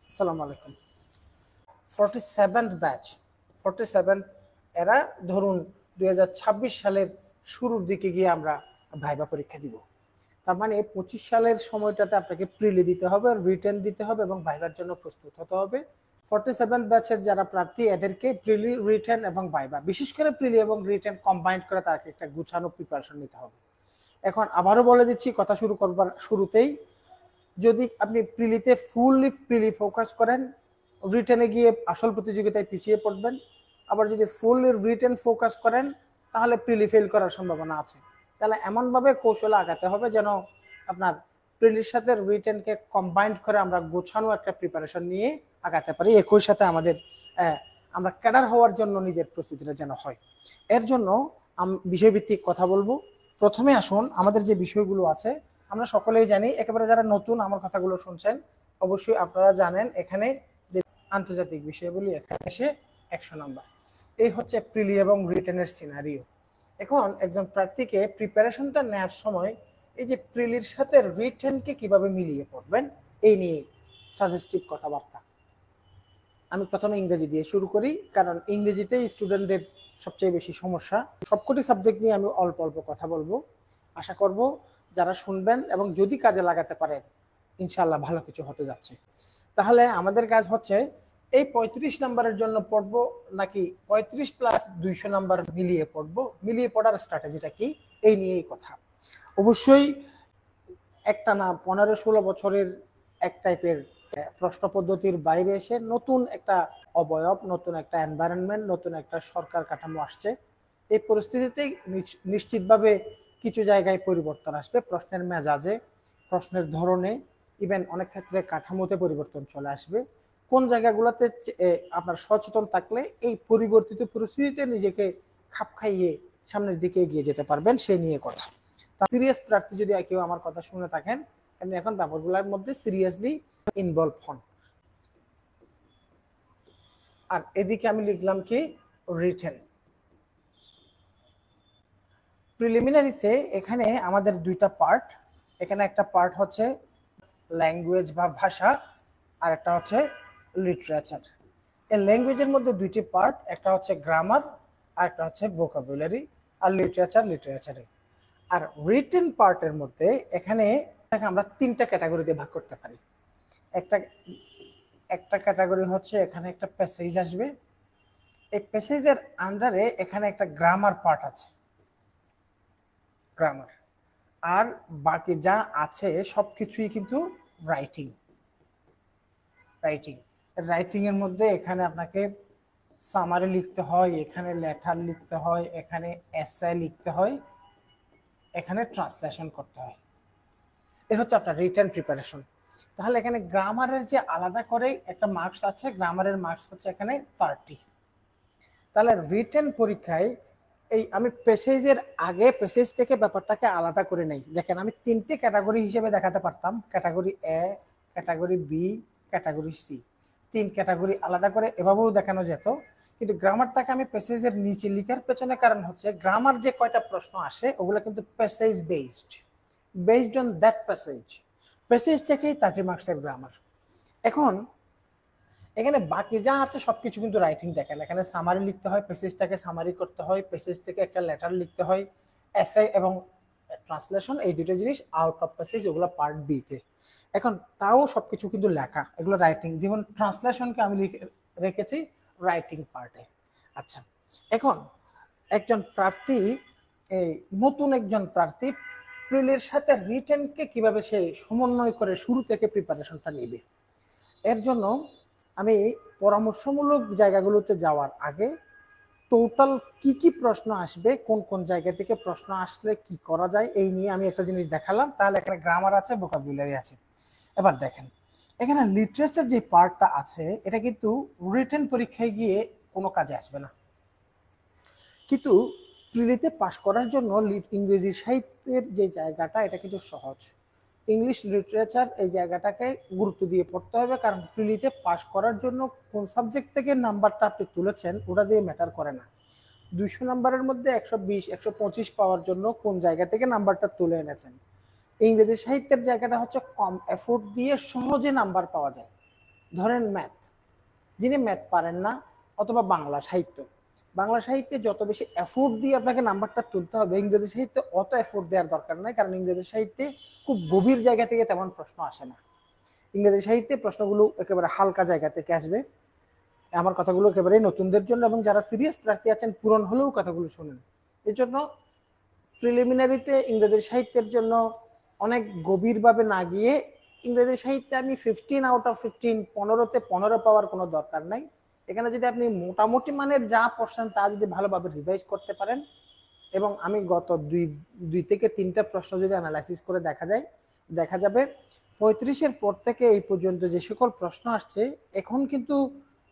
আসসালামু আলাইকুম। 47th batch 47 এরা ধরুন 2026 সালের শুরুর দিকে গিয়ে আমরা ভাইবা পরীক্ষা দিব। তার মানে 25 সালের সময়টাতে আপনাকে প্রিলি দিতে হবে, রিটেন দিতে হবে এবং ভাইবার জন্য প্রস্তুত হতে হবে। 47 ব্যাচের যারা প্রার্থী এদেরকে প্রিলি, রিটেন এবং ভাইবা, বিশেষ করে প্রিলি এবং রিটেন কম্বাইন্ড করে তাকে একটা গুছানো প্রিপারেশন নিতে হবে। এখন আবারও বলে দিচ্ছি কথা শুরু করবার শুরুতেই, যদি আপনি প্রিলিতে ফুললি প্রিলি ফোকাস করেন, রিটেনে গিয়ে আসল প্রতিযোগিতায় পিছিয়ে পড়বেন। আবার যদি ফুললি রিটেন ফোকাস করেন তাহলে প্রিলি ফেল করার সম্ভাবনা আছে। তাহলে এমনভাবে কৌশলে আগাতে হবে যেন আপনার প্রিলির সাথে রিটেনকে কম্বাইন্ড করে আমরা গোছানো একটা প্রিপারেশন নিয়ে আগাতে পারি, একই সাথে আমাদের আমরা ক্যাডার হওয়ার জন্য নিজের প্রস্তুতিটা যেন হয়। এর জন্য বিষয়ভিত্তিক কথা বলবো। প্রথমে আসুন, আমাদের যে বিষয়গুলো আছে আমরা সকলেই জানি, একেবারে যারা নতুন আমার কথাগুলো শুনছেন অবশ্যই আপনারা জানেন এখানে যে আন্তর্জাতিক বিষয়গুলি এখানে এসে 100 নাম্বার। এই হচ্ছে প্রিলি এবং রিটেনের সিনারিও। এখন একজন প্রার্থীকে প্রিপারেশনটা নেওয়ার সময় এই যে প্রিলির সাথে রিটেনকে কিভাবে মিলিয়ে পড়বেন এই নিয়ে সাজেস্টিভ কথাবার্তা। আমি প্রথমে ইংরেজি দিয়ে শুরু করি, কারণ ইংরেজিতে স্টুডেন্টদের সবচেয়ে বেশি সমস্যা। সবকটি সাবজেক্ট নিয়ে আমি অল্প অল্প কথা বলবো, আশা করব যারা শুনবেন এবং যদি কাজে লাগাতে পারেন ইনশাআল্লাহ ভালো কিছু হতে যাচ্ছে। তাহলে আমাদের কাজ হচ্ছে এই 35 নাম্বারের জন্য পড়বো নাকি 35 প্লাস 200 নাম্বার মিলিয়ে পড়বো, মিলিয়ে পড়ার স্ট্র্যাটেজিটা কি এই নিয়েই কথা। অবশ্যই একটা না 15-16 বছরের এক টাইপের প্রশ্ন পদ্ধতির বাইরে এসে নতুন একটা অবয়ব, নতুন একটা এনভায়রনমেন্ট, নতুন একটা সরকার কাঠামো আসছে। এই পরিস্থিতিতে নিশ্চিতভাবে কিছু জায়গায় পরিবর্তন আসবে, প্রশ্নের মেজাজে, প্রশ্নের ধরনে, ইভেন অনেক ক্ষেত্রে কাঠামোতে পরিবর্তন চলে আসবে। কোন জায়গাগুলোতে আপনার সচেতন থাকলে এই পরিবর্তিত পরিস্থিতিতে নিজেকে খাপ খাইয়ে সামনের দিকে এগিয়ে যেতে পারবেন সেই নিয়ে কথা। সিরিয়াস প্রার্থী যদি কেউ আমার কথা শুনে থাকেন, আপনি এখন ব্যাপারগুলোর মধ্যে সিরিয়াসলি ইনভলভ হন। আর এদিকে আমি লিখলাম কি রিটেন। প্রিলিমিনারিতে এখানে আমাদের দুইটা পার্ট, এখানে একটা পার্ট হচ্ছে ল্যাঙ্গুয়েজ বা ভাষা, আর একটা হচ্ছে লিটারেচার। এই ল্যাঙ্গুয়েজের মধ্যে দুইটি পার্ট, একটা হচ্ছে গ্রামার আর একটা হচ্ছে ভোকাবুলারি, আর লিটারেচারে। আর রিটেন পার্টের মধ্যে এখানে আমরা তিনটা ক্যাটাগরিতে ভাগ করতে পারি। একটা ক্যাটাগরি হচ্ছে এখানে একটা প্যাসেজ আসবে, এই প্যাসেজের আন্ডারে এখানে একটা গ্রামার পার্ট আছে, গ্রামার। আর বাকি যা আছে সবকিছুই কিন্তু রাইটিং। রাইটিং এর মধ্যে এখানে আপনাকে সামারি লিখতে হয়, এখানে লেটার লিখতে হয়, এখানে এসে লিখতে হয়, এখানে ট্রান্সলেশন করতে হয়। এ হচ্ছে আপনার রিটেন প্রিপারেশন। তাহলে এখানে গ্রামারের যে আলাদা করে একটা মার্কস আছে, গ্রামারের মার্কস হচ্ছে এখানে 30। তাহলে রিটেন পরীক্ষায় এই আমি প্যাসেজের আগে প্যাসেজ থেকে ব্যাপারটাকে আলাদা করে নেই। দেখেন আমি তিনটে ক্যাটাগরি হিসেবে দেখাতে পারতাম, category A, category B, category C. তিন ক্যাটাগরি আলাদা করে এভাবেও দেখানো যেত, কিন্তু গ্রামারটাকে আমি প্যাসেজের নিচে লিখার পেছনে কারণ হচ্ছে গ্রামার যে কয়টা প্রশ্ন আসে ওগুলো কিন্তু passage based on that passage থেকেই 30 মার্কসের গ্রামার। এখন এখানে বাকি যা আছে সবকিছু কিন্তু রাইটিং। দেখেন এখানে সামারি লিখতে হয়, প্যাসেজটাকে সামারি করতে হয়, প্যাসেজ থেকে একটা লেটার লিখতে হয়, এসে এবং ট্রান্সলেশন, এই দুটো জিনিস আউট অফ প্যাসেজ, ওগুলো পার্ট বি তে। এখন তাও সবকিছু কিন্তু লেখা, এগুলো রাইটিং। যেমন ট্রান্সলেশনকে আমি রেখেছি রাইটিং পার্টে। আচ্ছা, এখন একজন প্রার্থী, এই নতুন একজন প্রার্থী প্রিলির সাথে রিটেনকে কিভাবে সে সমন্বয় করে শুরু থেকে প্রিপারেশনটা নেবে, এর জন্য আমি পরামর্শমূলক জায়গাগুলোতে যাওয়ার আগে টোটাল কি কি প্রশ্ন আসবে, কোন কোন জায়গা থেকে প্রশ্ন আসলে কি করা যায় এই নিয়ে আমি একটা জিনিস দেখালাম। তাহলে এখানে গ্রামার আছে, ভোকাবুলারি আছে। এবার দেখেন এখানে লিটারেচার যে পার্টটা আছে এটা কিন্তু রিটেন পরীক্ষায় গিয়ে কোনো কাজে আসবে না, কিন্তু প্রিলিতে পাশ করার জন্য ইংরেজি সাহিত্যের যে জায়গাটা এটা কিন্তু সহজ। ইংলিশ লিটারেচার এই জায়গাটাকে গুরুত্ব দিয়ে পড়তে হবে, কারণ প্রিলিতে পাশ করার জন্য কোন সাবজেক্ট থেকে নাম্বারটা আপনি তুলেছেন ওটা দিয়ে ম্যাটার করে না। 200 নাম্বারের মধ্যে 120-125 পাওয়ার জন্য কোন জায়গা থেকে নাম্বারটা তুলে এনেছেন। ইংরেজি সাহিত্যের জায়গাটা হচ্ছে কম এফোর্ট দিয়ে সহজে নাম্বার পাওয়া যায়, ধরেন ম্যাথ, যিনি ম্যাথ পারেন না, অথবা বাংলা সাহিত্য, বাংলা সাহিত্যে যত বেশি এফোর্ট দিয়ে আপনাকে নাম্বারটা তুলতে হবে, ইংরেজি সাহিত্যে অত এফোর্ট দেওয়ার দরকার নাই, কারণ ইংরেজি সাহিত্যে খুব গভীর জায়গা থেকে তেমন প্রশ্ন আসে না। ইংরেজি সাহিত্যে প্রশ্নগুলো একেবারে হালকা জায়গা থেকে আসবে। আমার কথাগুলো একেবারে নতুনদের জন্য, এবং যারা সিরিয়াস প্রার্থী আছেন পূরণ হলেও কথাগুলো শুনেন। এর জন্য প্রিলিমিনারিতে ইংরেজি সাহিত্যের জন্য অনেক গভীরভাবে না গিয়ে, ইংরেজি সাহিত্যে আমি 15 আউট অফ 15, 15তে 15 পাওয়ার কোনো দরকার নাই। এখানে যদি আপনি মোটামুটি মানের যা পড়ছেন তা যদি ভালোভাবে রিভাইজ করতে পারেন, এবং আমি গত দুই থেকে তিনটা প্রশ্ন যদি অ্যানালাইসিস করে দেখা যাবে 35-এর পর থেকে এই পর্যন্ত যে সকল প্রশ্ন আসছে, এখন কিন্তু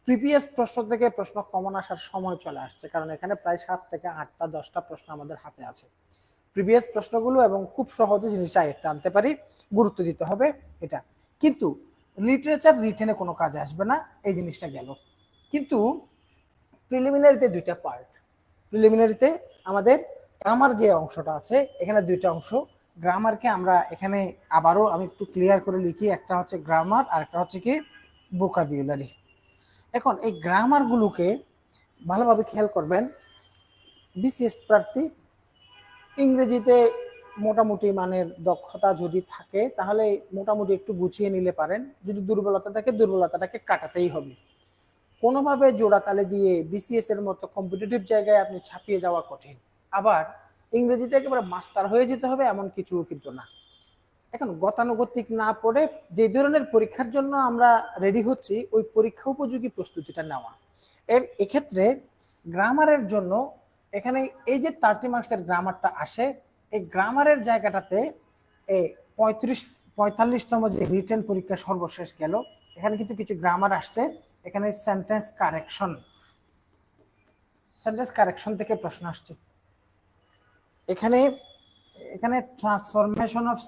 প্রিভিয়াস প্রশ্ন থেকে প্রশ্ন কমন আসার সময় চলে আসছে, কারণ এখানে প্রায় 7 থেকে 8টা 10টা প্রশ্ন আমাদের হাতে আছে প্রিভিয়াস প্রশ্নগুলো, এবং খুব সহজে জিনিসটা আয়ত্তে আনতে পারি। গুরুত্ব দিতে হবে এটা। কিন্তু লিটারেচার রিটেনে কোনো কাজে আসবে না, এই জিনিসটা গেল। কিন্তু প্রিলিমিনারিতে দুইটা পার্ট। প্রিলিমিনারিতে আমাদের গ্রামার যে অংশটা আছে, এখানে দুইটা অংশ। গ্রামারকে আমরা এখানে আবারও আমি একটু ক্লিয়ার করে লিখি, একটা হচ্ছে গ্রামার আর একটা হচ্ছে কি ভোকাবুলারি। এখন এই গ্রামারগুলোকে ভালোভাবে খেয়াল করবেন। বিসিএস প্রার্থী ইংরেজিতে মোটামুটি মানের দক্ষতা যদি থাকে, তাহলে মোটামুটি একটু গুছিয়ে নিলে পারেন। যদি দুর্বলতা থাকে, দুর্বলতাটাকে কাটাতেই হবে। কোনোভাবে জোড়াতালে দিয়ে বিসিএস এর মতো কম্পিটিটিভ জায়গায় আপনি ছাপিয়ে যাওয়া কঠিন। আবার ইংরেজিতে একেবারে মাস্টার হয়ে যেতে হবে এমন কিছু কিন্তু না। এখন গতানুগতিক না পড়ে যে ধরনের পরীক্ষার জন্য আমরা রেডি হচ্ছি, ওই পরীক্ষা উপযোগী প্রস্তুতিটা নেওয়া। এক্ষেত্রে গ্রামারের জন্য এখানে এই যে 30 মার্কসের গ্রামারটা আসে, এই গ্রামারের জায়গাটাতে 45তম যে রিটেন পরীক্ষা সর্বশেষ গেল, এখানে কিন্তু কিছু গ্রামার আসছে। এখানে সেন্টেন্স কারেকশন থেকে প্রশ্ন আসছে। এখানে ট্রান্সফরমেশন অফ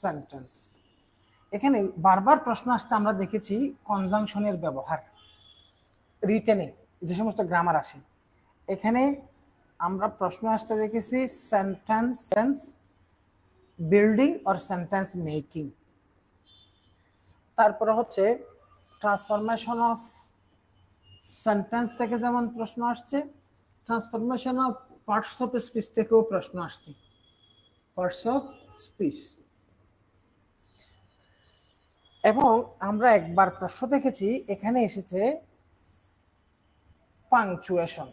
সেন্টেন্স, এখানে বারবার প্রশ্ন আসতে আমরা দেখেছি কনজাংশনের ব্যবহার রিটেনে যে সমস্ত গ্রামার আসে। এখানে আমরা প্রশ্ন আসতে দেখেছি sentence building or sentence making. তারপরে হচ্ছে ট্রান্সফরমেশন অফ সেন্টেন্স থেকে যেমন প্রশ্ন আসছে, transformation of parts of speech থেকেও প্রশ্ন আসছে। Parts of speech. এবং আমরা একবার প্রশ্ন দেখেছি, এখানে এসেছে পাংচুয়েশন।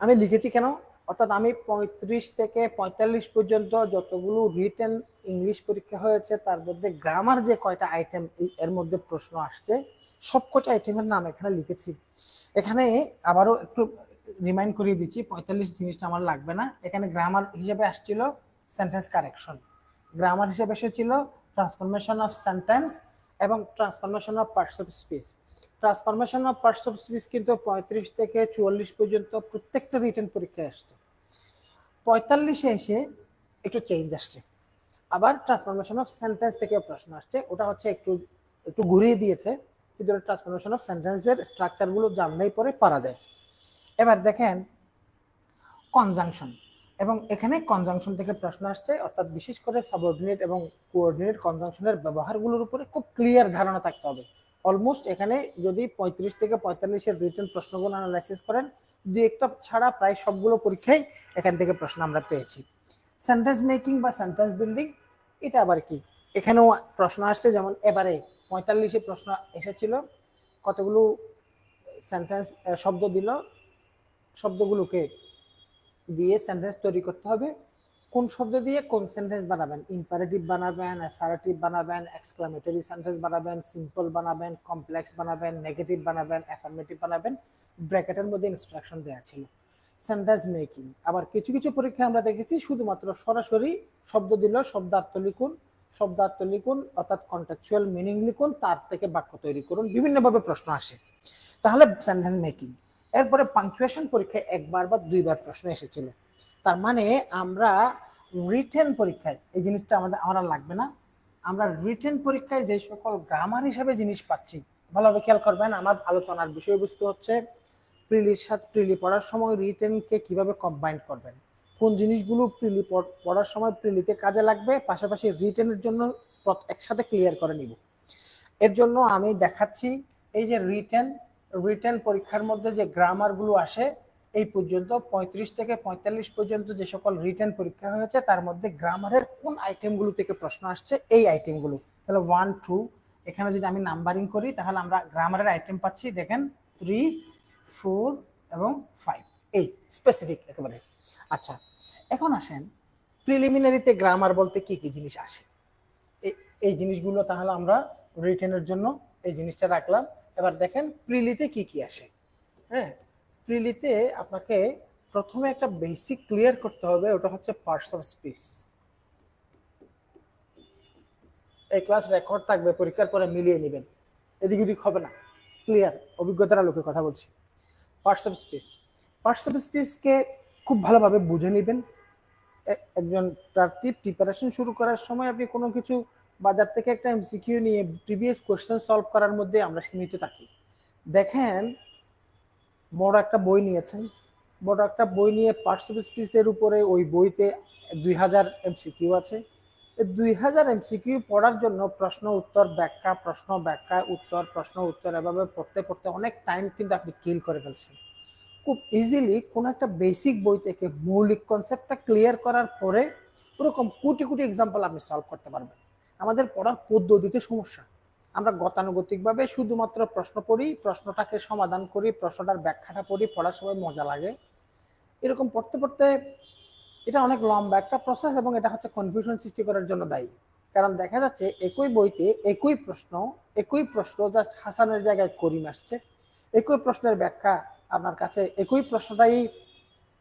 আমি লিখেছি কেন, অর্থাৎ আমি 35 থেকে 45 পর্যন্ত যতগুলো রিটেন ইংলিশ পরীক্ষা হয়েছে, তার মধ্যে গ্রামার যে কয়টা আইটেম এর মধ্যে প্রশ্ন আসছে, সবকটা আইটেমের নাম এখানে লিখেছি। এখানে আবারও একটু রিমাইন্ড করিয়ে দিচ্ছি, 45 জিনিসটা আমার লাগবে না। এখানে গ্রামার হিসেবে আসছিল সেন্টেন্স কারেকশন, গ্রামার হিসেবে এসেছিল ট্রান্সফরমেশন অফ সেন্টেন্স এবং transformation of parts of speech. Transformation of parts of speech কিন্তু 35 থেকে 44 পর্যন্ত প্রত্যেকটা রিটেন পরীক্ষায় আসছে। 45-এ এসে একটু চেঞ্জ আসছে। আবার ট্রান্সফরমেশন অফ সেন্টেন্স থেকে প্রশ্ন আসছে, ওটা হচ্ছে একটু ঘুরিয়ে দিয়েছে, কিন্তু ট্রান্সফরমেশন অফ সেন্টেন্সের স্ট্রাকচারগুলো জানলেই পরে পারা যায়। এবার দেখেন কনজাংশন, এবং এখানে কনজাংশন থেকে প্রশ্ন আসছে, অর্থাৎ বিশেষ করে সাবঅর্ডিনেট এবং কোঅর্ডিনেট কনজাংশনের ব্যবহারগুলোর উপরে খুব ক্লিয়ার ধারণা থাকতে হবে। অলমোস্ট এখানে যদি 35 থেকে 45-এর রিটেন প্রশ্নগুলো অ্যানালাইসিস করেন, দুই একটা ছাড়া প্রায় সবগুলো পরীক্ষায় এখান থেকে প্রশ্ন আমরা পেয়েছি। সেন্টেন্স মেকিং বা সেন্টেন্স বিল্ডিং, এটা আবার কি? এখানেও প্রশ্ন আসছে, যেমন এবারে 45-এ প্রশ্ন এসেছিল, কতগুলো সেন্টেন্স শব্দ দিল, শব্দগুলোকে দিয়ে সেন্টেন্স তৈরি করতে হবে। কোন শব্দ দিয়ে কোন সেন্টেন্স বানাবেন, ইম্পারেটিভ বানাবেন, অ্যাসার্টিভ বানাবেন, এক্সক্লামেটরি সেন্টেন্স বানাবেন, সিম্পল বানাবেন, কমপ্লেক্স বানাবেন, নেগেটিভ বানাবেন, অ্যাফার্মেটিভ বানাবেন, ব্র্যাকেটের মধ্যে ইনস্ট্রাকশন দেওয়া ছিল। সেন্টেন্স মেকিং, আবার কিছু কিছু পরীক্ষায় আমরা দেখেছি শুধুমাত্র সরাসরি শব্দ দিল, শব্দার্থ লিখুন অর্থাৎ কন্টেক্সচুয়াল মিনিং লিখুন, তার থেকে বাক্য তৈরি করুন, বিভিন্নভাবে প্রশ্ন আসে, তাহলে সেন্টেন্স মেকিং। এরপরে পাংচুয়েশন পরীক্ষায় একবার বা দুইবার প্রশ্ন এসেছিল। তার মানে আমরা রিটেন পরীক্ষায় এই জিনিসটা আমরা লাগবে না। আমরা রিটেন পরীক্ষায় যে সকল গ্রামার হিসাবে জিনিস পাচ্ছি, ভালোভাবে খেয়াল করবেন। আমার আলোচনার বিষয়বস্তু হচ্ছে প্রিলি পড়ার সময় রিটেনকে কিভাবে কম্বাইন করবেন, কোন জিনিসগুলো প্রিলি পড়ার সময় প্রিলিতে কাজে লাগবে, পাশাপাশি রিটেনের জন্য একসাথে ক্লিয়ার করে নিব। এর জন্য আমি দেখাচ্ছি এই যে রিটেন পরীক্ষার মধ্যে যে গ্রামারগুলো আসে এই পর্যন্ত 35 থেকে 45 পর্যন্ত যে সকল রিটেন পরীক্ষা হয়েছে তার মধ্যে গ্রামারের কোন আইটেমগুলো থেকে প্রশ্ন আসছে এই আইটেমগুলো। তাহলে 1 2 এখানে যদি আমি নাম্বারিং করি তাহলে আমরা গ্রামারের আইটেম পাচ্ছি, দেখেন 3 4 এবং 5, এই স্পেসিফিক একেবারে। আচ্ছা, এখন আসেন প্রিলিমিনারিতে গ্রামার বলতে কি কি জিনিস আসে, এই জিনিসগুলো তাহলে আমরা রিটেনের জন্য এই জিনিসটা রাখলাম। এবার দেখেন প্রিলিতে কি কি আসে। হ্যাঁ, প্রিলিতে আপনাকে প্রথমে একটা বেসিক ক্লিয়ার করতে হবে, ওটা হচ্ছে পার্টস অফ স্পিচ। এই ক্লাস রেকর্ড থাকবে, পরীক্ষার পরে মিলিয়ে নেবেন, এদিক ওদিক হবে না, ক্লিয়ার, অভিজ্ঞতার আলোকে কথা বলছি। Parts of speech, parts of স্পিচকে খুব ভালোভাবে বুঝে নেবেন। একজন প্রার্থী প্রিপারেশন শুরু করার সময় আপনি কোনো কিছু বাজার থেকে একটা এমসিকিউ নিয়ে প্রিভিয়াস কোশ্চেন সলভ করার মধ্যে আমরা সীমিত থাকি। দেখেন বড় একটা বই নিয়েছেন, বড় একটা বই নিয়ে পার্টস অফ স্পিচের উপরে ওই বইতে 2000 এমসিকিউ আছে। এই 2000 এমসিকিউ পড়ার জন্য প্রশ্ন উত্তর ব্যাখ্যা, প্রশ্ন ব্যাখ্যা উত্তর, প্রশ্ন উত্তর, এভাবে পড়তে পড়তে অনেক টাইম কিন্তু আপনি কিল করে ফেলছেন। খুব ইজিলি কোনো একটা বেসিক বই থেকে মৌলিক কনসেপ্টটা ক্লিয়ার করার পরে ওরকম কোটি কোটি এক্সাম্পল আপনি সলভ করতে পারবেন। আমাদের পড়ার পদ্ধতিতে সমস্যা, আমরা গতানুগতিকভাবে শুধুমাত্র প্রশ্ন পড়ি, প্রশ্নটাকে সমাধান করি, প্রশ্নটার ব্যাখ্যাটা পড়ি, পড়ার সময় মজা লাগে, এরকম পড়তে পড়তে এটা অনেক লম্বা একটা প্রসেস এবং এটা হচ্ছে কনফিউশন সৃষ্টি করার জন্য দায়ী। কারণ দেখা যাচ্ছে একই বইতে একই প্রশ্ন জাস্ট হাসানের জায়গায় করিম আসছে, একই প্রশ্নের ব্যাখ্যা আপনার কাছে একই প্রশ্নটাই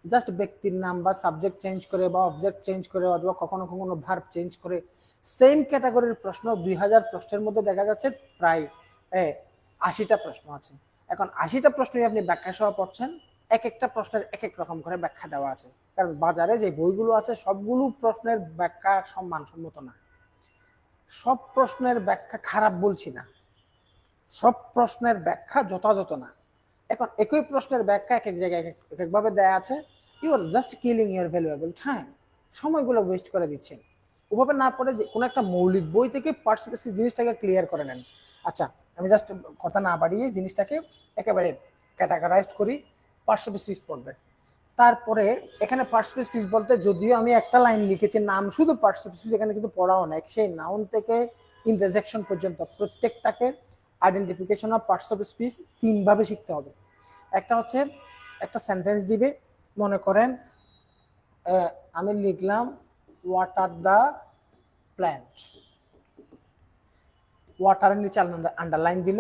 জাস্ট ব্যক্তির নাম বা সাবজেক্ট চেঞ্জ করে বা অবজেক্ট চেঞ্জ করে অথবা কখনো কখনো ভার্ব চেঞ্জ করে সেম ক্যাটাগরির প্রশ্ন 2000 প্রশ্নের মধ্যে দেখা যাচ্ছে প্রায় 80টা প্রশ্ন আছে। এখন 80টা প্রশ্নই আপনি ব্যাখ্যা সহ পড়ছেন, এক একটা প্রশ্নের এক এক রকম করে ব্যাখ্যা দেওয়া আছে। কারণ বাজারে যে বইগুলো আছে সবগুলো প্রশ্নের ব্যাখ্যা মানসম্মত না, সব প্রশ্নের ব্যাখ্যা খারাপ বলছি না, সব প্রশ্নের ব্যাখ্যা যথাযথ না। এখন একই প্রশ্নের ব্যাখ্যা এক এক জায়গায় এক একভাবে দেয়া আছে, you are just killing your valuable time, সময়গুলো ওয়েস্ট করে দিচ্ছেন। ওভাবে না পড়ে কোনো একটা মৌলিক বই থেকে পার্টস অফ স্পিচ জিনিসটাকে ক্লিয়ার করে নেন। আচ্ছা, আমি জাস্ট কথা না বাড়িয়ে জিনিসটাকে একেবারে ক্যাটাগরাইজড করি। পার্টস অফ স্পিচ পড়বে, তারপরে এখানে পার্টস অফ স্পিচ বলতে যদিও আমি একটা লাইন লিখেছি নাম শুধু পার্টস অফ স্পিচ, এখানে কিন্তু পড়া অনেক, সেই নাউন থেকে ইন্টারজেকশন পর্যন্ত প্রত্যেকটাকে identification of parts of speech 3 ভাবে শিখতে হবে। একটা হচ্ছে একটা সেন্টেন্স দিবে, মনে করেন আমি লিখলাম ওয়াটার দ্য প্ল্যান্ট, ওয়াটারের নিচে আন্ডারলাইন দিল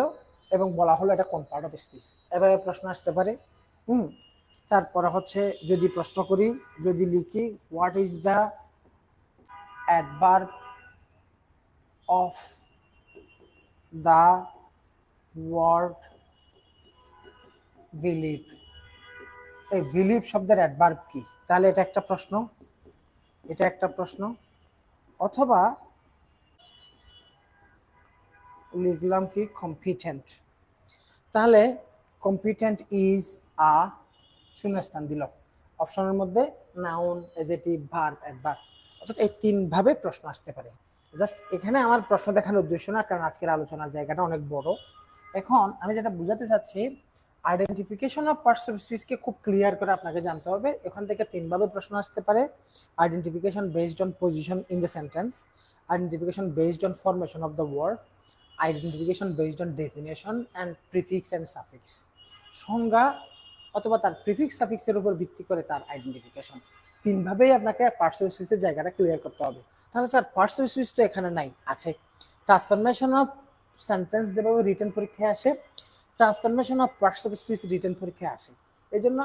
এবং বলা হলো এটা কোন পার্ট অফ স্পিচ, এভাবে প্রশ্ন আসতে পারে। তারপরে হচ্ছে যদি প্রশ্ন করি, যদি লিখি what is the adverb of the word believe, এই বিলিভ শব্দের অ্যাডভার্ব কি, তাহলে এটা একটা প্রশ্ন, এটা একটা প্রশ্ন। অথবা লিখলাম কি কম্পিটেন্ট, তাহলে কম্পিটেন্ট ইজ আ শূন্যস্থান দিল, অপশনের মধ্যে নাউন, অ্যাডজেক্টিভ, ভার্ব, অ্যাডভার্ব, অর্থাৎ এই 3 ভাবে প্রশ্ন আসতে পারে। জাস্ট এখানে আমার প্রশ্ন দেখানোর উদ্দেশ্য না, কারণ আজকের আলোচনার জায়গাটা অনেক বড়। এখন আমি যেটা বোঝাতে চাচ্ছি, আইডেন্টিফিকেশন অফ পার্টস অফ স্পিচকে খুব ক্লিয়ার করে আপনাকে জানতে হবে। এখান থেকে 3 ভাবে প্রশ্ন আসতে পারে: identification based on position in the sentence, identification based on formation of the word, identification based on definition and prefix and suffix, সংজ্ঞা অথবা তার প্রিফিক্স সাফিক্সের উপর ভিত্তি করে তার আইডেন্টিফিকেশন। 3 ভাবেই আপনাকে পার্টস অফ স্পিচের জায়গাটা ক্লিয়ার করতে হবে। তাহলে স্যার পার্টস অফ স্পিচ তো এখানে নাই, আছে। ট্রান্সফরমেশন অফ সেন্টেন্স যেভাবে রিটেন পরীক্ষায় আসে, transformation of parts of speech written পরীক্ষায় আসে। এই জন্য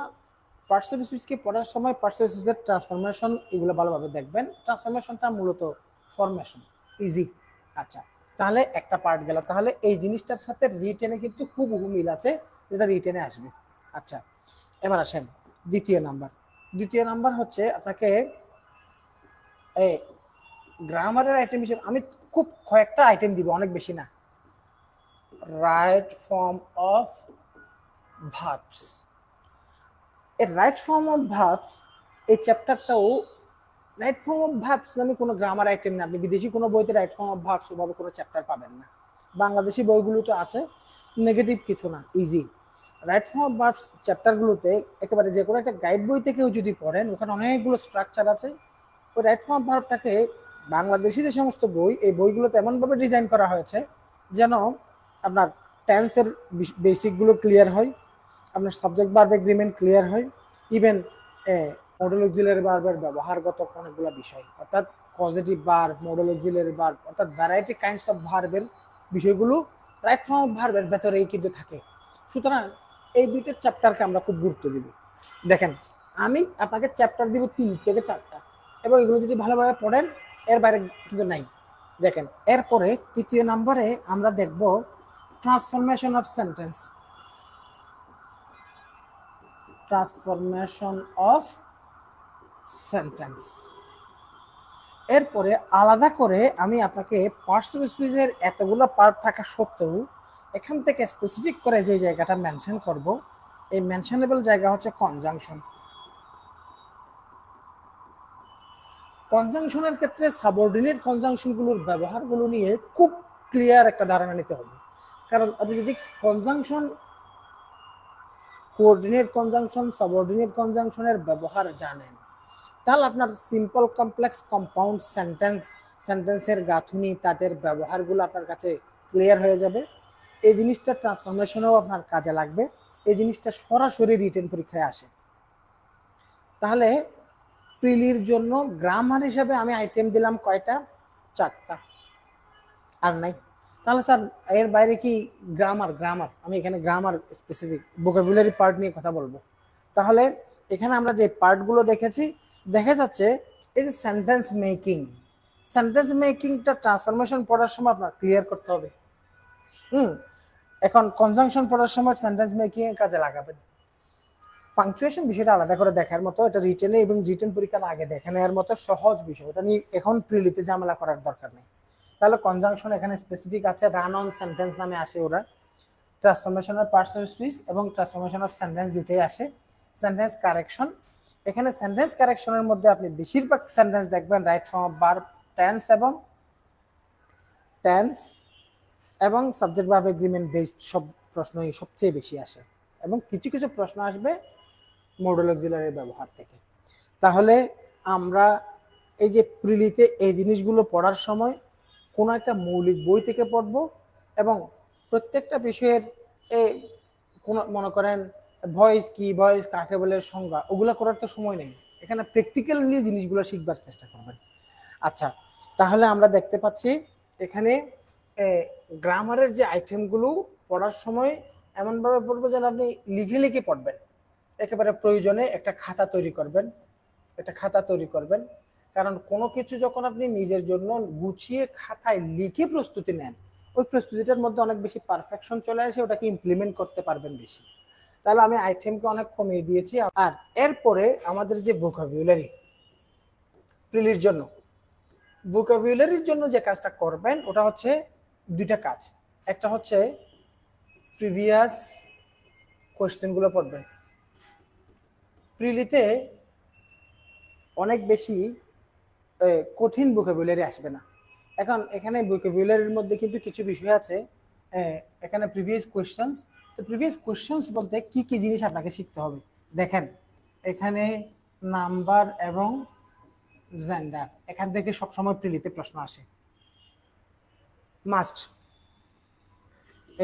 পার্টস অফ স্পিচকে পড়ার সময় পার্টস অফ স্পিচের ট্রান্সফরমেশন এগুলো ভালোভাবে দেখবেন। ট্রান্সফরমেশনটা মূলত ফরমেশন, ইজি। আচ্ছা, তাহলে একটা পার্ট গেল। তাহলে এই জিনিসটার সাথে রিটেনে কিন্তু খুব মিল আছে, যেটা রিটেনে আসবে। আচ্ছা, এবার আসেন দ্বিতীয় নাম্বার হচ্ছে আপনাকে গ্রামারের আইটেম হিসেবে আমি খুব কয়েকটা আইটেম দিব, অনেক বেশি না। রাইট ফর্ম অফ ভার্বস, এর রাইট ফর্ম অফ ভার্বস, এই চ্যাপ্টারটাও রাইট ফর্ম অফ ভার্বস নামে কোনো গ্রামার আইটেম না। আপনি বিদেশি কোনো বইতে রাইট ফর্ম অফ ভার্বস ওভাবে কোনো চ্যাপ্টার পাবেন না। বাংলাদেশি বইগুলো তো আছে, নেগেটিভ কিছু না, easy. Right form of verbs চ্যাপ্টারগুলোতে একেবারে যে কোনো একটা গাইড বই থেকেও যদি পড়েন, ওখানে অনেকগুলো স্ট্রাকচার আছে। ওই রাইট ফর্ম অফ ভার্বটাকে বাংলাদেশি যে সমস্ত বই, এই বইগুলোতে এমনভাবে ডিজাইন করা হয়েছে যেন আপনার টেন্সের বেসিকগুলো ক্লিয়ার হয়, আপনার সাবজেক্ট ভার্ব এগ্রিমেন্ট ক্লিয়ার হয়, ইভেন মডেল অক্সিলারি ভার্বের ব্যবহারগত অনেকগুলো বিষয়, অর্থাৎ positive verb, modal auxiliary verb, অর্থাৎ ভ্যারাইটি কাইন্ডস অফ ভার্বের বিষয়গুলো রাইট ফর্ম অফ ভার্বের ভেতরেই কিন্তু থাকে। সুতরাং এই দুইটা চ্যাপ্টারকে আমরা খুব গুরুত্ব দিব। দেখেন, আমি আপনাকে চ্যাপ্টার দিব 3 থেকে 4টা, এবং এগুলো যদি ভালোভাবে পড়েন এর বাইরে কিন্তু নাই। দেখেন, এরপরে 3য় নম্বরে আমরা দেখব transformation of sentence. Transformation of sentence. এরপরে আলাদা করে আমি আপনাকে পার্টস অফ স্পিচের এতগুলো পার্ট থাকা সত্ত্বেও এখান থেকে স্পেসিফিক করে যে জায়গাটা মেনশন করব, এই মেনশনেবল জায়গা হচ্ছে কনজাংশন। কনজাংশনের ক্ষেত্রে সাবঅর্ডিনেট কনজাংশনগুলোর ব্যবহারগুলো নিয়ে খুব ক্লিয়ার একটা ধারণা নিতে হবে। কারণ আপনি যদি কনজাংশন, কোঅর্ডিনেট কনজাংশন, সাবঅর্ডিনেট কনজাংশনের ব্যবহার জানেন, তাহলে আপনার সিম্পল, কমপ্লেক্স, কম্পাউন্ড সেন্টেন্সের গাঁথুনি, তাদের ব্যবহারগুলো আপনার কাছে ক্লিয়ার হয়ে যাবে। এই জিনিসটা ট্রান্সফরমেশনেও আপনার কাজে লাগবে। এই জিনিসটা সরাসরি রিটেন পরীক্ষায় আসে। তাহলে প্রিলির জন্য গ্রামার হিসাবে আমি আইটেম দিলাম কয়টা? 4টা, আর নাই। তাহলে স্যার এর বাইরে কি গ্রামার আমি এখানে গ্রামার স্পেসিফিক ভোকাবুলারি পার্ট নিয়ে কথা বলবো। তাহলে এখানে আমরা যে পার্টগুলো দেখেছি, দেখা যাচ্ছে এই যে সেন্টেন্স মেকিংটা ট্রান্সফরমেশন পড়ার সময় আপনার ক্লিয়ার করতে হবে। এখন কনজাংশন পড়ার সময় সেন্টেন্স মেকিং এর কাজে লাগাবেন। পাংচুয়েশন বিষয়টা আলাদা করে দেখার মতো, এটা রিটেনে এবং রিটেন পরীক্ষার আগে দেখে নেওয়ার মতো সহজ বিষয়, এটা নিয়ে এখন প্রিলিতে ঝামেলা করার দরকার নেই। তাহলে কনজাংশন এখানে স্পেসিফিক আছে, রান অন সেন্টেন্স নামে আসে ওরা। Transformation of parts of speech এবং ট্রান্সফরমেশন অফ সেন্টেন্স দুটোই আসে। সেন্টেন্স কারেকশন, এখানে সেন্টেন্স কারেকশনের মধ্যে আপনি বেশিরভাগ সেন্টেন্স দেখবেন right form of verb, tense এবং সাবজেক্ট ভার্ব এগ্রিমেন্ট বেসড সব প্রশ্নই সবচেয়ে বেশি আসে, এবং কিছু কিছু প্রশ্ন আসবে মডেল অক্সিলারির ব্যবহার থেকে। তাহলে আমরা এই যে প্রিলিতে এই জিনিসগুলো পড়ার সময় কোনো একটা মৌলিক বই থেকে পড়ব, এবং প্রত্যেকটা বিষয়ের কোনো মনে করেন ভয়েস কি, ভয়েস কাকে বলে, সংজ্ঞা, ওগুলো করার তো সময় নেই। এখানে প্র্যাকটিক্যালি জিনিসগুলো শিখবার চেষ্টা করবেন। আচ্ছা, তাহলে আমরা দেখতে পাচ্ছি এখানে গ্রামারের যে আইটেমগুলো পড়ার সময় এমনভাবে পড়বো যেন আপনি লিখে লিখে পড়বেন। একেবারে প্রয়োজনে একটা খাতা তৈরি করবেন, কারণ কোনো কিছু যখন আপনি নিজের জন্য গুছিয়ে খাতায় লিখে প্রস্তুতি নেন, ওই প্রস্তুতিটার মধ্যে অনেক বেশি পারফেকশন চলে আসে, ওটাকে ইমপ্লিমেন্ট করতে পারবেন বেশি। তাহলে আমি আইটেমকে অনেক কমিয়ে দিয়েছি। আর এরপরে আমাদের যে ভোকাবুলারি, প্রিলির জন্য ভোকাবুলারির জন্য যে কাজটা করবেন ওটা হচ্ছে 2টা কাজ। একটা হচ্ছে প্রিভিয়াস কোয়েশ্চেনগুলো পড়বেন। প্রিলিতে অনেক বেশি কঠিন ভোকাবুলারি আসবে না। এখন এখানে ভোকাবুলারির মধ্যে কিন্তু কিছু বিষয় আছে, এখানে প্রিভিয়াস কোয়েশ্চেন্স। তো প্রিভিয়াস কোয়েশ্চেন্স বলতে কি কি জিনিস আপনাকে শিখতে হবে? দেখেন, এখানে নাম্বার এবং জেন্ডার, এখান থেকে সবসময় প্রিলিতে প্রশ্ন আসে, মাস্ট।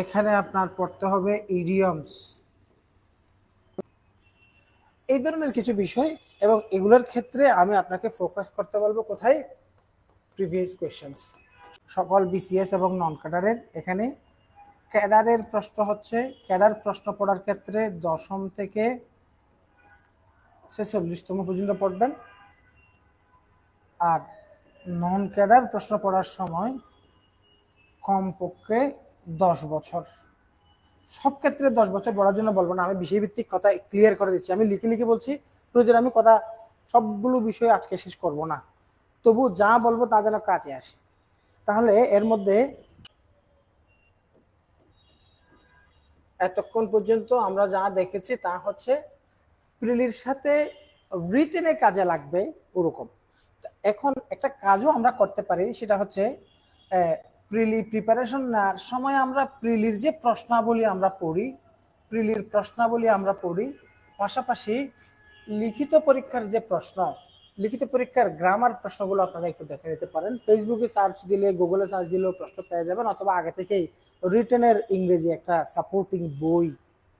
এখানে আপনার পড়তে হবে ইডিয়মস, এই ধরনের কিছু বিষয়, এবং এগুলোর ক্ষেত্রে আমি আপনাকে ফোকাস করতে বলবো কোথায়? Previous questions. সকল বিসিএস এবং নন ক্যাডারের, এখানে ক্যাডারের প্রশ্ন হচ্ছে, ক্যাডার প্রশ্ন পড়ার ক্ষেত্রে 10ম থেকে 46তম পর্যন্ত পড়বেন, আর নন ক্যাডার প্রশ্ন পড়ার সময় কমপক্ষে 10 বছর। সব ক্ষেত্রে 10 বছর পড়ার জন্য বলবো না, আমি বিষয়ভিত্তিক কথা ক্লিয়ার করে দিচ্ছি, আমি লিখে লিখে বলছি, প্রয়োজন আমি কথা সবগুলো বিষয় আজকে শেষ করব না, তবু যা বলবো তা যেন কাজে আসে। তাহলে এর মধ্যে এতক্ষণ পর্যন্ত আমরা যা দেখেছি তা হচ্ছে প্রিলির সাথে রিটেনে কাজে লাগবে ওরকম। এখন একটা কাজও আমরা করতে পারি, সেটা হচ্ছে প্রিলি প্রিপারেশন নেওয়ার সময় আমরা প্রিলির যে প্রশ্নাবলী আমরা পড়ি, প্রিলির প্রশ্নাবলী আমরা পড়ি, পাশাপাশি লিখিত পরীক্ষার যে প্রশ্ন, লিখিত পরীক্ষার গ্রামার প্রশ্নগুলো আপনারা একটু দেখে নিতে পারেন। ফেসবুকে সার্চ দিলে, গুগলে সার্চ দিলেও প্রশ্ন পেয়ে যাবেন, অথবা আগে থেকেই রিটেনের ইংরেজি একটা সাপোর্টিং বই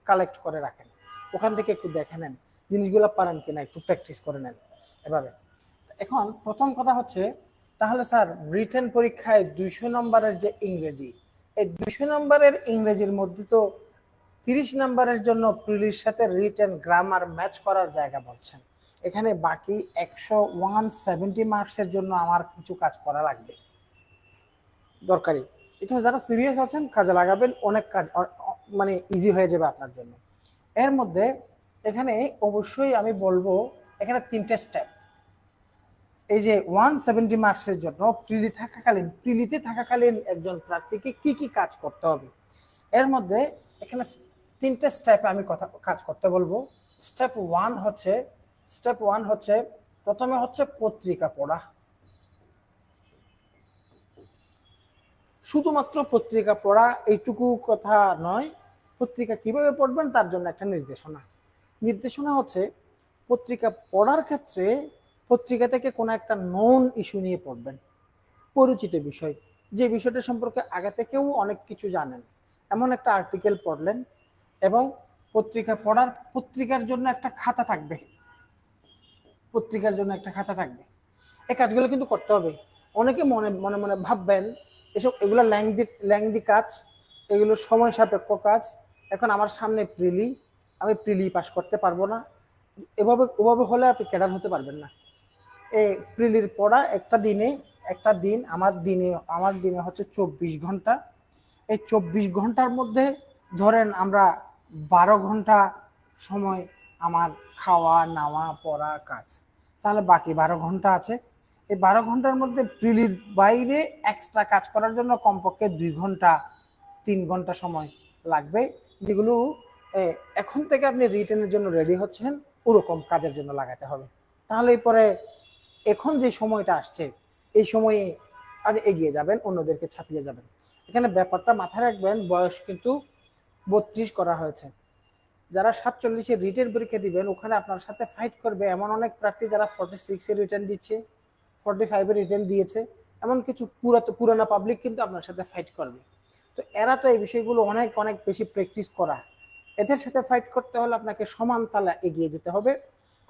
কালেক্ট করে রাখেন, ওখান থেকে একটু দেখে নেন জিনিসগুলো পারেন কিনা, একটু প্র্যাকটিস করে নেন এভাবে। এখন প্রথম কথা হচ্ছে, তাহলে স্যার রিটেন পরীক্ষায় 200 নম্বরের যে ইংরেজি, এই 200 নম্বরের ইংরেজির মধ্যে তো 30 নম্বরের জন্য প্রিলির সাথে রিটেন গ্রামার ম্যাচ করার জায়গা বলছেন, এখানে বাকি 170 মার্কসের জন্য আমার কিছু কাজ করা লাগবে, দরকারি। এটা যারা সিরিয়াস আছেন কাজে লাগাবেন, অনেক কাজ মানে ইজি হয়ে যাবে আপনার জন্য। এর মধ্যে এখানে অবশ্যই আমি বলবো, এখানে 3টে স্টেপ। এই যে 170 মার্কসের জন্য প্রিলিতে থাকাকালীন একজন প্রার্থীকে কি কি কাজ করতে হবে, এর মধ্যে এখানে 3টে স্টেপে আমি কাজ করতে বলবো। স্টেপ ওয়ান হচ্ছে প্রথমে হচ্ছে পত্রিকা পড়া। শুধুমাত্র পত্রিকা পড়া এইটুকু কথা নয়, পত্রিকা কিভাবে পড়বেন তার জন্য একটা নির্দেশনা হচ্ছে, পত্রিকা পড়ার ক্ষেত্রে পত্রিকা থেকে কোনো একটা নন ইস্যু নিয়ে পড়বেন, পরিচিত বিষয়, যে বিষয়টা সম্পর্কে আগে থেকেও অনেক কিছু জানেন, এমন একটা আর্টিকেল পড়লেন। এবং পত্রিকার জন্য একটা খাতা থাকবে, এই কাজগুলো কিন্তু করতে হবে। অনেকে মনে মনে মনে ভাববেন এগুলো ল্যাংদি কাজ, এগুলো সময় সাপেক্ষ কাজ, এখন আমার সামনে আমি প্রিলি পাস করতে পারবো না, ওভাবে হলে আপনি ক্যাডার হতে পারবেন না। এই প্রিলির পড়া আমার দিনে হচ্ছে 24 ঘন্টা। এই 24 ঘন্টার মধ্যে ধরেন আমরা 12 ঘন্টা সময় আমার খাওয়া নাওয়া পড়া কাজ, তাহলে বাকি 12 ঘন্টা আছে। এই 12 ঘন্টার মধ্যে প্রিলির বাইরে এক্সট্রা কাজ করার জন্য কমপক্ষে 2 ঘন্টা 3 ঘন্টা সময় লাগবে, যেগুলো এখন থেকে আপনি রিটেনের জন্য রেডি হচ্ছেন ওরকম কাজের জন্য লাগাতে হবে। তাহলে পরে এখন যে সময়টা আসছে এই সময়ে আর এগিয়ে যাবেন, অন্যদেরকে ছাপিয়ে যাবেন। এখানে ব্যাপারটা মাথায় রাখবেন, বয়স কিন্তু 32 করা হয়েছে। যারা 47-এ রিটেন পরীক্ষা দিবেন, ওখানে আপনার সাথে ফাইট করবে এমন অনেক প্রার্থী যারা 46-এ রিটেন দিচ্ছে, 45-এ রিটেন দিয়েছে, এমন কিছু পুরানো পাবলিক কিন্তু আপনার সাথে ফাইট করবে। তো এরা তো এই বিষয়গুলো অনেক অনেক বেশি প্র্যাকটিস করা, এদের সাথে ফাইট করতে হলে আপনাকে সমান তালে এগিয়ে যেতে হবে,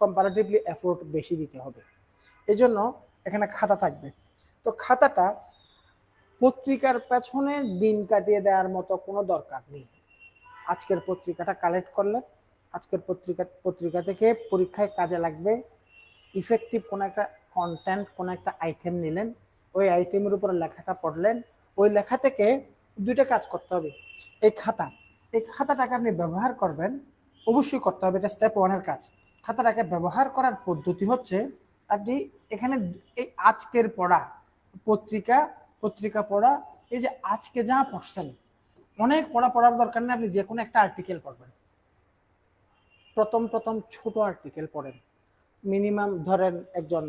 কম্পারেটিভলি এফোর্ট বেশি দিতে হবে। এই জন্য এখানে খাতা থাকবে। তো খাতাটা পত্রিকার পেছনে দিন কাটিয়ে দেওয়ার মতো কোনো দরকার নেই। আজকের পত্রিকাটা কালেক্ট করলেন, আজকের পত্রিকা থেকে পরীক্ষায় কাজে লাগবে ইফেক্টিভ কোনো একটা কন্টেন্ট, কোনো একটা আইটেম নিলেন, ওই আইটেমের উপর লেখাটা পড়লেন, ওই লেখা থেকে 2টা কাজ করতে হবে। এই খাতাটাকে আপনি ব্যবহার করবেন, অবশ্যই করতে হবে, এটা স্টেপ 1-এর কাজ। খাতাটাকে ব্যবহার করার পদ্ধতি হচ্ছে, আপনি এখানে এই আজকের পড়া পত্রিকা পড়া, এই যে আজকে যা পড়ছেন, অনেক পড়ার দরকার নেই, আপনি যে কোনো একটা আর্টিকেল পড়বেন। প্রথম ছোট আর্টিকেল পড়েন, মিনিমাম ধরেন একজন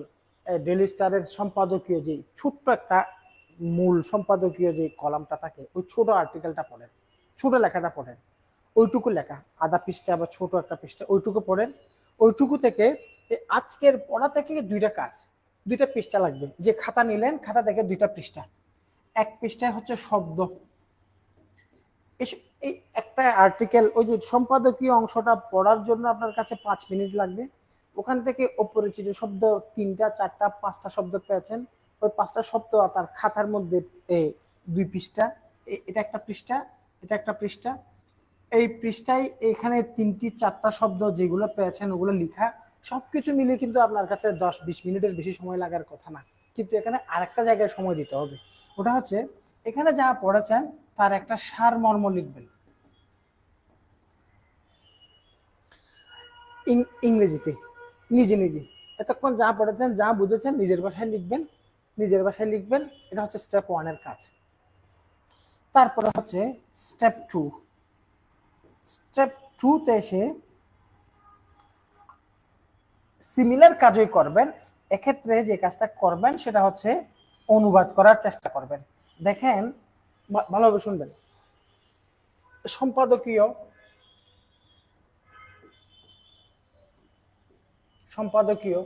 ডেইলি স্টারের সম্পাদকীয় যে ছোট্ট একটা মূল সম্পাদকীয় যে কলামটা থাকে, ওই ছোট আর্টিকেলটা পড়েন, ছোট লেখাটা পড়েন, ওইটুকু লেখা আধা পৃষ্ঠা বা ছোট একটা পৃষ্ঠা, ওইটুকু পড়েন। ওইটুকু থেকে আজকের পড়া থেকে 2টা পৃষ্ঠা লাগবে। যে খাতা নিলেন, খাতা থেকে 2টা পৃষ্ঠা, এক পৃষ্ঠায় হচ্ছে শব্দ। এই একটা আর্টিকেল, ওই যে সম্পাদকীয় অংশটা পড়ার জন্য আপনার কাছে 5 মিনিট লাগবে। ওখান থেকে অপরিচিত শব্দ 3টা 4টা 5টা শব্দ পেয়েছেন, ওই 5টা শব্দ আপনার খাতার মধ্যে 2 পৃষ্ঠা, এটা একটা পৃষ্ঠা, এই পৃষ্ঠায় এখানে 3টি 4টা শব্দ যেগুলো পেয়েছেন ওগুলো লিখা, সবকিছু মিলে কিন্তু আপনার কাছে 10-20 মিনিটের বেশি সময় লাগার কথা না। কিন্তু এখানে আরেকটা জায়গায় সময় দিতে হবে, ওটা হচ্ছে এখানে যা পড়েছেন তার একটা সারমর্ম লিখবেন ইংরেজিতে, নিজে এতক্ষণ যা পড়েছেন যা বুঝেছেন নিজের ভাষায় লিখবেন। এটা হচ্ছে স্টেপ 1-এর কাজ। তারপরে হচ্ছে স্টেপ 2। স্টেপ 2-তে এসে সিমিলার কাজই করবেন। এক্ষেত্রে যে কাজটা করবেন সেটা হচ্ছে অনুবাদ করার চেষ্টা করবেন। দেখেন, ভালোভাবে শুনবেন। সম্পাদকীয় সম্পাদকীয়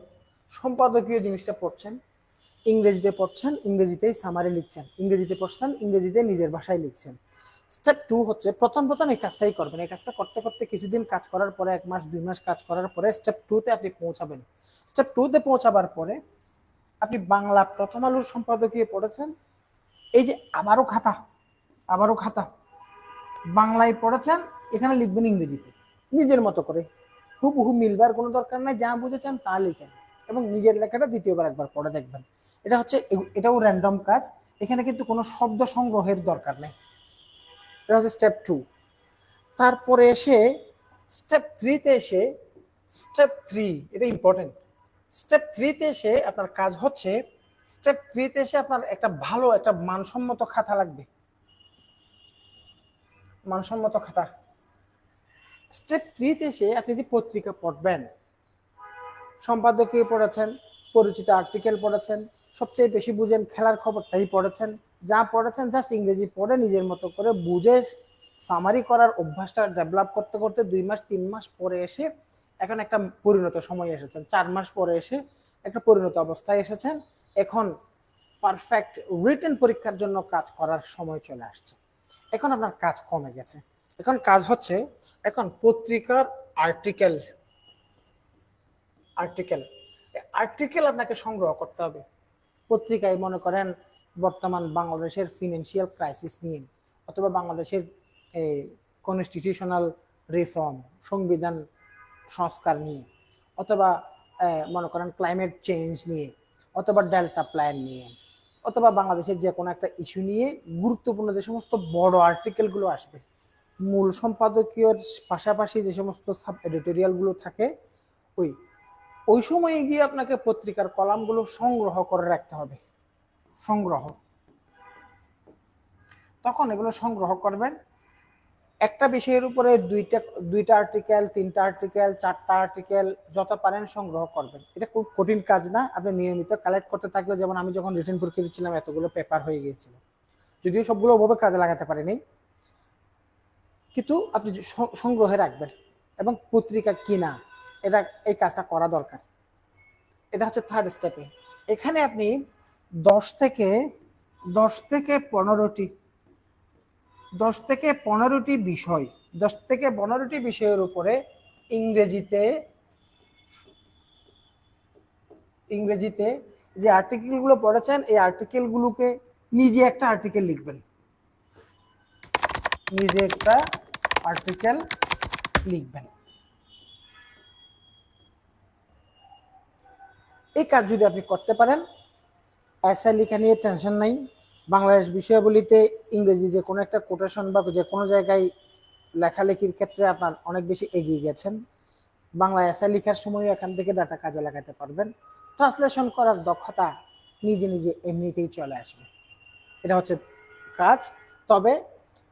সম্পাদকীয় জিনিসটা পড়ছেন, ইংরেজিতে পড়ছেন, ইংরেজিতেই সামারি লিখছেন, ইংরেজিতে পড়ছেন, ইংরেজিতে নিজের ভাষায় লিখছেন। স্টেপ 2 হচ্ছে প্রথম এই কাজটাই করবেন। এই কাজটা করতে করতে কিছুদিন কাজ করার পরে, 1 মাস 2 মাস কাজ করার পরে স্টেপ 2 তে আপনি পৌঁছাবেন। স্টেপ 2 তে পৌঁছাবার পরে আপনি বাংলা প্রথম আলোর সম্পাদকীয় পড়েছেন, এই যে আবারও খাতা বাংলায় পড়েছেন, এখানে লিখবেন ইংরেজিতে নিজের মতো করে, হুবহু মিলবার কোনো দরকার নাই, যা বুঝেছেন তা লিখেন এবং নিজের লেখাটা দ্বিতীয়বার একবার পড়ে দেখবেন। এটাও র্যান্ডম কাজ, এখানে কিন্তু কোনো শব্দ সংগ্রহের দরকার নেই। এটা হচ্ছে স্টেপ 2। তারপরে এসে স্টেপ 3 তে এসে স্টেপ 3, এটা ইম্পর্টেন্ট। স্টেপ 3 তে এসে আপনার কাজ হচ্ছে, স্টেপ 3 তে এসে আপনার একটা ভালো একটা মানসম্মত খাতা লাগবে, মানসম্মত খাতা। স্টেপ 3 তে এসে আপনি যে পত্রিকা পড়বেন, সম্পাদকীয় পড়েছেন, পরিচিত আর্টিকেল পড়েছেন, সবচেয়ে বেশি বুঝেন খেলার খবরটাই পড়েছেন, যা পড়েছেন জাস্ট ইংরেজি পড়ে নিজের মতো করে বুঝে সামারি করার অভ্যাসটা ডেভেলপ করতে করতে 2 মাস 3 মাস পরে এসে এখন একটা পরিণত সময় এসেছেন, 4 মাস পরে এসে একটা পরিণত অবস্থায় এসেছেন। এখন পারফেক্ট রিটেন পরীক্ষার জন্য কাজ করার সময় চলে আসছে। এখন আপনার কাজ কমে গেছে, এখন কাজ হচ্ছে এখন পত্রিকার আর্টিকেল আপনাকে সংগ্রহ করতে হবে। পত্রিকায় মনে করেন বর্তমান বাংলাদেশের ফিনান্সিয়াল ক্রাইসিস নিয়ে, অথবা বাংলাদেশের কনস্টিটিউশনাল রিফর্ম, সংবিধান সংস্কার নিয়ে, অথবা মনে করেন ক্লাইমেট চেঞ্জ নিয়ে, অথবা ডেল্টা প্ল্যান নিয়ে, অথবা বাংলাদেশের যে কোনো একটা ইস্যু নিয়ে গুরুত্বপূর্ণ যে সমস্ত বড় আর্টিকেলগুলো আসবে, মূল সম্পাদকীয়র পাশাপাশি যে সমস্ত সাব এডিটোরিয়ালগুলো থাকে, ওই সময়ে গিয়ে আপনাকে পত্রিকার কলামগুলো সংগ্রহ করে রাখতে হবে। তখন এগুলো সংগ্রহ করবেন। একটা বিষয়ের উপরে দুইটা আর্টিকেল, 3টা আর্টিকেল, 4টা আর্টিকেল যত পারেন সংগ্রহ করবেন। এটা খুব কঠিন কাজ না, আপনি নিয়মিত কালেক্ট করতে থাকলে, যেমন আমি যখন রিটেন পরীক্ষা দিচ্ছিলাম এতগুলো পেপার হয়ে গিয়েছিল, যদিও সবগুলো ওভাবে কাজে লাগাতে পারিনি, কিন্তু আপনি সংগ্রহে রাখবেন। এবং পত্রিকা কিনা, এই কাজটা করা দরকার। এটা হচ্ছে 3rd স্টেপে। এখানে আপনি 10 থেকে 15টি বিষয়ের উপরে ইংরেজিতে যে আর্টিকেলগুলো পড়েছেন, এই আর্টিকেলগুলোকে নিজে একটা আর্টিকেল লিখবেন, এই কাজ যদি আপনি করতে পারেন, এসএ লেখা নিয়ে টেনশন নাই। বাংলাদেশ বিষয়াবলিতে ইংরেজি যে কোনো একটা কোটেশন বা যে কোনো জায়গায় লেখালেখির ক্ষেত্রে আপনার অনেক বেশি এগিয়ে গেছেন। বাংলা এসএ লেখার সময় এখান থেকে ডাটা কাজে লাগাতে পারবেন। ট্রান্সলেশন করার দক্ষতা নিজে নিজে এমনিতেই চলে আসবে। এটা হচ্ছে কাজ। তবে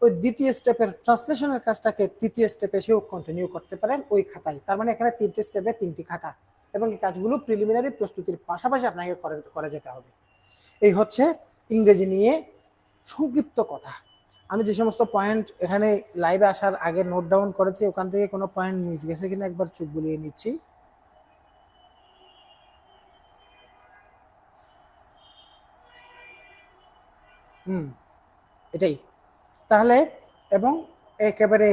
ওই দ্বিতীয় স্টেপের ট্রান্সলেশনের কাজটাকে তৃতীয় স্টেপে এসেও কন্টিনিউ করতে পারেন ওই খাতায়। তার মানে এখানে 3টে স্টেপে 3টি খাতা, এবং এই কাজগুলো প্রিলিমিনারি প্রস্তুতির পাশাপাশি আপনাকে করে যেতে হবে। এই হচ্ছে ইংরেজি নিয়ে সংক্ষিপ্ত কথা। আমি যে সমস্ত পয়েন্ট এখানে লাইভে আসার আগে নোট ডাউন করেছি, ওখান থেকে কোনো পয়েন্ট মিস গেছে কিনা একবার চোখ বুলিয়ে নিচ্ছি। এটাই তাহলে। এবং একেবারে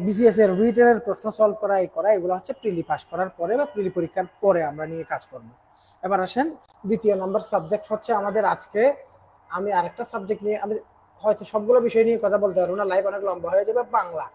বিসিএস এর রিটেনের প্রশ্ন সলভ করা এগুলো হচ্ছে প্রিলি পাস করার পরে বা প্রিলি পরীক্ষার পরে আমরা নিয়ে কাজ করব। এবার আসেন, 2য় নম্বর সাবজেক্ট হচ্ছে আমাদের আজকে। আমি আরেকটা সাবজেক্ট নিয়ে, আমি হয়তো সবগুলো বিষয় নিয়ে কথা বলতে পারবো না, লাইভ অনেক লম্বা হয়ে যাবে। বাংলা